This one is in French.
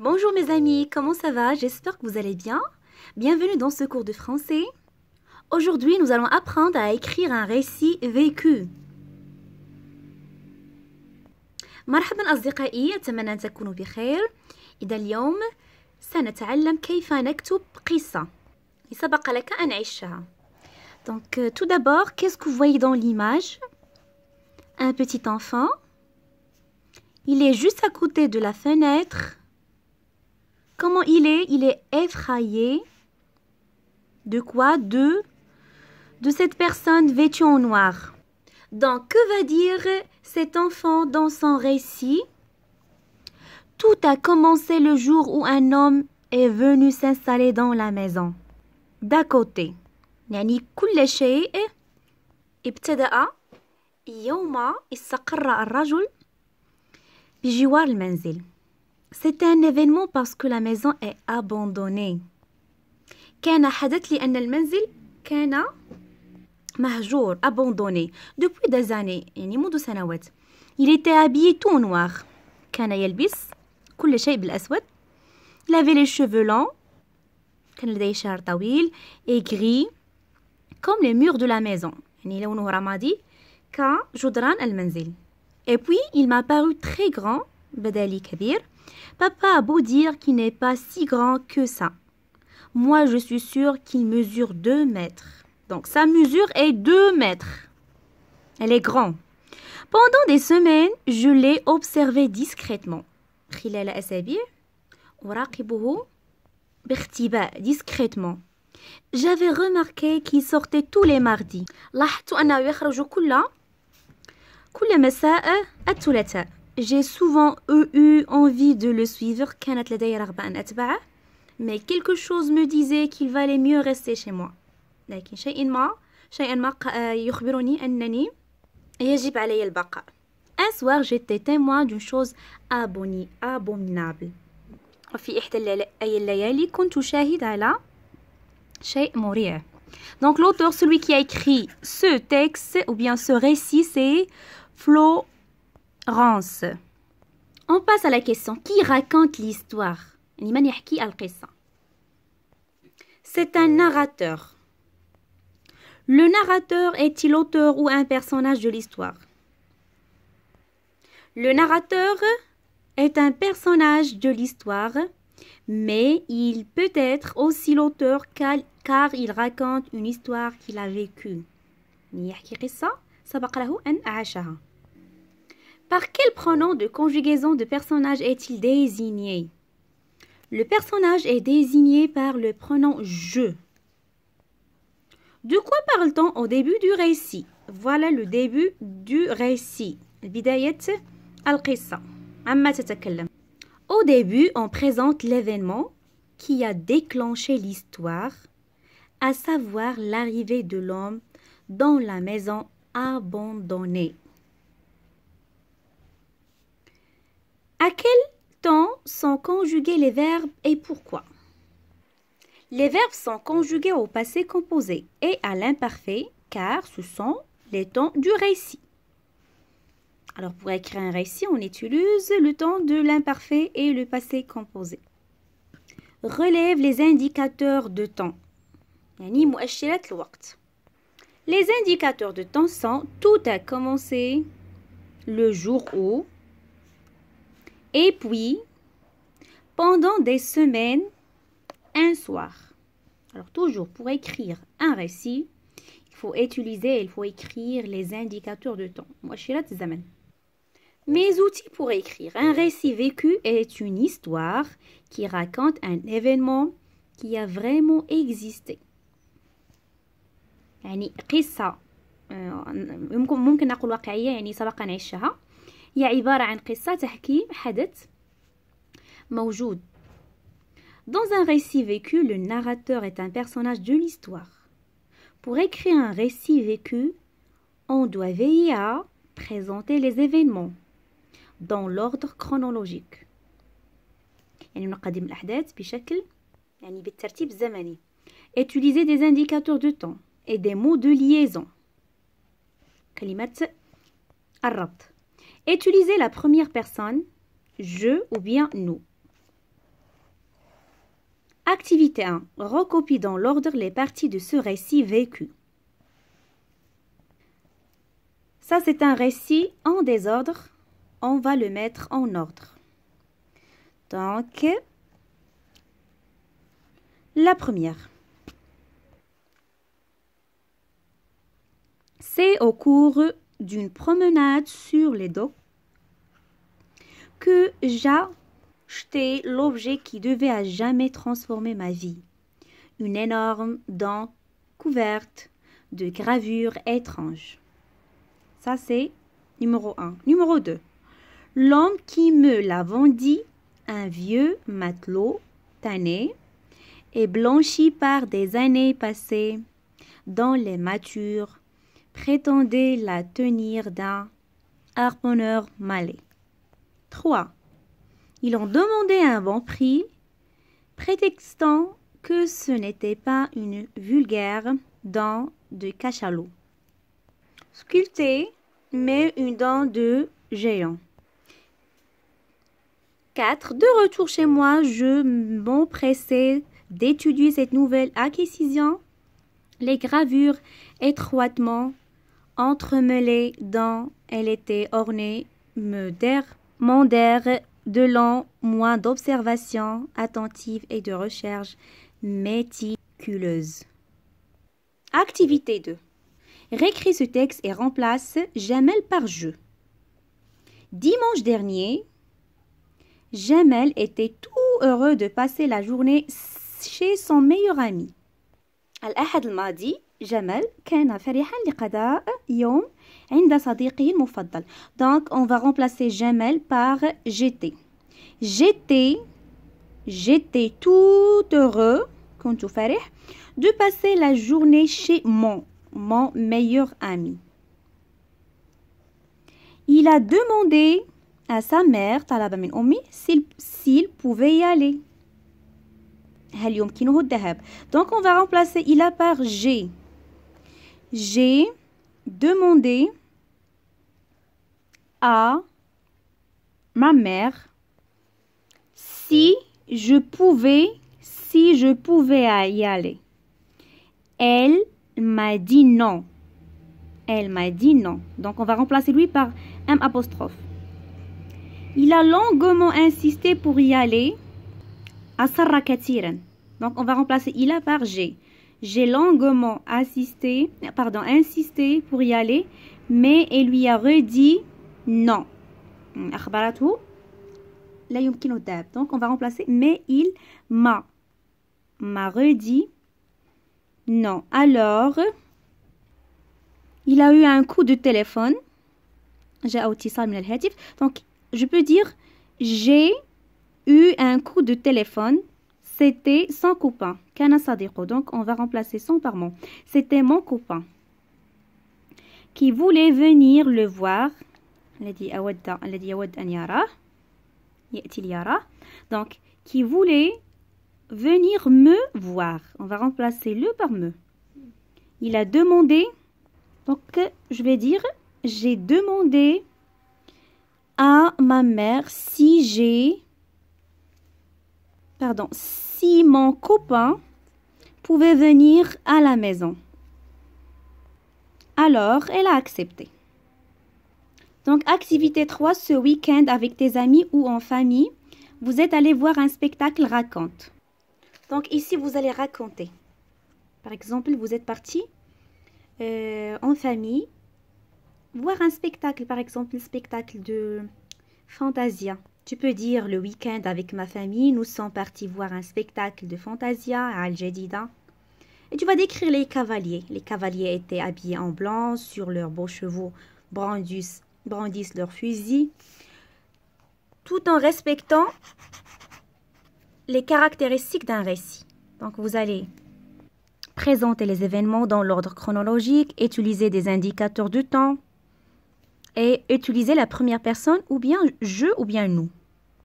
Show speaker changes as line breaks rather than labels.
Bonjour mes amis, comment ça va? J'espère que vous allez bien. Bienvenue dans ce cours de français. Aujourd'hui, nous allons apprendre à écrire un récit vécu. مرحبا أصدقائي، أتمنى أن تكونوا بخير. إذا اليوم سنتعلم كيف نكتب قصة سبق لك أن عشتها. Donc tout d'abord, qu'est-ce que vous voyez dans l'image? Un petit enfant. Il est juste à côté de la fenêtre. Comment il est? Il est effrayé. De quoi? De cette personne vêtue en noir. Donc, que va dire cet enfant dans son récit? Tout a commencé le jour où un homme est venu s'installer dans la maison. D'à côté. يعني كل شيء ابتدأ يوم استقر الرجل بجوار المنزل. C'est un événement parce que la maison est abandonnée. كان حدث لأن المنزل كان مهجور, abandonné, depuis des années, يعني منذ سنوات. Il était habillé tout en noir. كان يلبس كل شيء بالأسود. Il avait les cheveux longs. كان لديه شعر طويل et gris, comme les murs de la maison. يعني لونه رمادي كجدران المنزل. Et puis, il m'a paru très grand, بدالي كبير. Papa a beau dire qu'il n'est pas si grand que ça. Moi, je suis sûre qu'il mesure 2 mètres. Donc, sa mesure est 2 mètres. Elle est grande. Pendant des semaines, je l'ai observé discrètement. خلال أسابيع أراقبه باختباء, discrètement. J'avais remarqué qu'il sortait tous les mardis. لاحظت أنه يخرج كل مساء الثلاثاء. J'ai souvent eu envie de le suivre. كانت لدي رغبة أن أتبعه. Mais quelque chose me disait qu'il valait mieux rester chez moi. لكن شيئا ما يخبرني أنني يجب علي البقاء. Un soir, j'étais témoin d'une chose abominable. وفي إحدى الليالي كنت شاهد على شيء مريع. Donc l'auteur, celui qui a écrit ce texte ou bien ce récit, c'est Florence. On passe à la question. Qui raconte l'histoire? من يحكي القصة. C'est un narrateur. Le narrateur est-il l'auteur ou un personnage de l'histoire? Le narrateur est un personnage de l'histoire, mais il peut être aussi l'auteur car il raconte une histoire qu'il a vécue. يحكي قصة سبق له أن عاشها. Par quel pronom de conjugaison de personnage est-il désigné? Le personnage est désigné par le pronom je. De quoi parle-t-on au début du récit? Voilà le début du récit. بداية القصة. عما تتكلم. Au début, on présente l'événement qui a déclenché l'histoire, à savoir l'arrivée de l'homme dans la maison abandonnée. À quel temps sont conjugués les verbes et pourquoi? Les verbes sont conjugués au passé composé et à l'imparfait car ce sont les temps du récit. Alors pour écrire un récit, on utilise le temps de l'imparfait et le passé composé. Relève les indicateurs de temps. يعني مؤشرات الوقت. Les indicateurs de temps sont tout a commencé, le jour où, et puis, pendant des semaines, un soir. Alors toujours, pour écrire un récit, il faut écrire les indicateurs de temps. مؤشرات الزمن. Mes outils pour écrire un récit vécu est une histoire qui raconte un événement qui a vraiment existé. يعني قصة ممكن نقول واقعية يعني سبق نعيشها. هي عبارة عن قصة تحكي حدث موجود. Dans un récit vécu, le narrateur est un personnage de l'histoire. Pour écrire un récit vécu, on doit veiller à présenter les événements dans l'ordre chronologique. يعني نقدم الأحداث بشكل يعني بالترتيب الزمني. Utiliser des indicateurs de temps et des mots de liaison. كلمات الربط. Utiliser la première personne, je ou bien nous. Activité 1. Recopie dans l'ordre les parties de ce récit vécu. Ça, c'est un récit en désordre. On va le mettre en ordre. Donc, la première. C'est au cours d'une promenade sur les docks que j'ai acheté l'objet qui devait à jamais transformer ma vie. Une énorme dent couverte de gravures étranges. Ça, c'est numéro 1. Numéro 2. L'homme qui me l'a vendit, un vieux matelot tanné et blanchi par des années passées dans les matures, prétendait la tenir d'un harponneur malais. 3. Ils ont demandé un bon prix, prétextant que ce n'était pas une vulgaire dent de cachalot sculptée, mais une dent de géant. 4. De retour chez moi, je m'empressais d'étudier cette nouvelle acquisition. Les gravures étroitement entremêlées dont elle était ornée mandèrent de longs mois d'observation attentive et de recherche méticuleuse. Activité 2. Réécris ce texte et remplace Jamel par je. Dimanche dernier, Jamel était tout heureux de passer la journée chez son meilleur ami. الأحد الماضي جمال كان فرحا لقضاء يوم عند صديقه المفضل. Donc on va remplacer Jamel par j'étais. J'étais tout heureux كنت فرح de passer la journée chez mon meilleur ami. Il a demandé à sa mère طلب من أمي s'il pouvait y aller. هل يمكنه الذهاب. Donc on va remplacer il a par j'ai. J'ai demandé à ma mère si je pouvais y aller. Elle m'a dit non. Donc on va remplacer lui par M apostrophe. Il a longuement insisté pour y aller. أصر كثيرا. Donc on va remplacer il a par j'ai. J'ai longuement insisté pour y aller, mais elle lui a redit non. أخبرته لا يمكنه الذهاب. Donc on va remplacer mais il m'a redit non. Alors il a eu un coup de téléphone. جاء اتصال من الهاتف. Donc je peux dire j'ai eu un coup de téléphone. C'était son copain. كان صديقه. Donc on va remplacer son par mon. C'était mon copain qui voulait venir le voir. الذي يود أن يراه. يأتي ليراه. Donc qui voulait venir me voir. On va remplacer le par me. Il a demandé. Donc je vais dire j'ai demandé à ma mère si mon copain pouvait venir à la maison. Alors, elle a accepté. Donc, activité 3, ce week-end avec tes amis ou en famille, vous êtes allé voir un spectacle raconte. Donc, ici, vous allez raconter. Par exemple, vous êtes parti en famille voir un spectacle, par exemple, le spectacle de Fantasia. Tu peux dire le week-end avec ma famille, nous sommes partis voir un spectacle de Fantasia à Al-Jadida. Et tu vas décrire les cavaliers. Les cavaliers étaient habillés en blanc, sur leurs beaux chevaux, brandissent leurs fusils, tout en respectant les caractéristiques d'un récit. Donc vous allez présenter les événements dans l'ordre chronologique, utiliser des indicateurs de temps, et utiliser la première personne ou bien je ou bien nous.